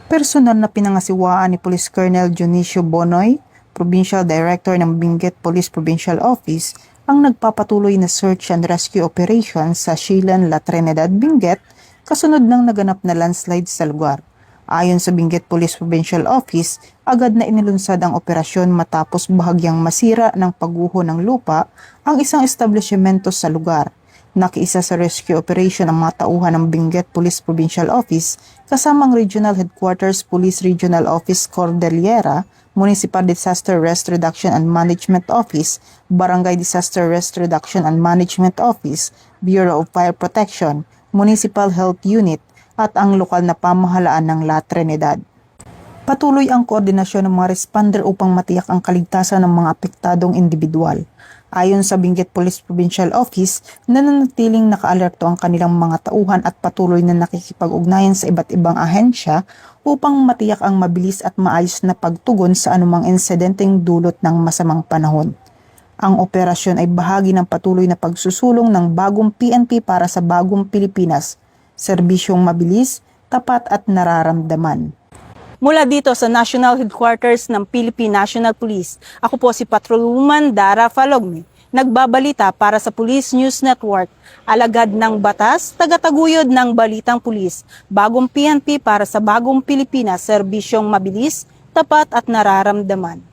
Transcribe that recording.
Personal na pinangasiwaan ni Police Colonel Dionisio Bonoy, Provincial Director ng Benguet Police Provincial Office, ang nagpapatuloy na search and rescue operation sa Silan, La Trinidad, Benguet, kasunod ng naganap na landslide sa lugar. Ayon sa Benguet Police Provincial Office, agad na inilunsad ang operasyon matapos bahagyang masira ng pagguho ng lupa ang isang establishmento sa lugar. Nakiisa sa rescue operation ang mga tauhan ng Benguet Police Provincial Office kasama ang Regional Headquarters Police Regional Office Cordillera, Municipal Disaster Risk Reduction and Management Office, Barangay Disaster Risk Reduction and Management Office, Bureau of Fire Protection, Municipal Health Unit at ang lokal na pamahalaan ng La Trinidad. Patuloy ang koordinasyon ng mga responder upang matiyak ang kaligtasan ng mga apektadong individual. Ayon sa Benguet Police Provincial Office, nananatiling nakaalerto ang kanilang mga tauhan at patuloy na nakikipag-ugnayan sa iba't ibang ahensya upang matiyak ang mabilis at maayos na pagtugon sa anumang insidenteng dulot ng masamang panahon. Ang operasyon ay bahagi ng patuloy na pagsusulong ng bagong PNP para sa bagong Pilipinas, serbisyong mabilis, tapat at nararamdaman. Mula dito sa National Headquarters ng Philippine National Police, ako po si Patrolwoman Dara Falogme, nagbabalita para sa Police News Network, alagad ng batas, tagataguyod ng balitang pulis, bagong PNP para sa bagong Pilipinas, serbisyong mabilis, tapat at nararamdaman.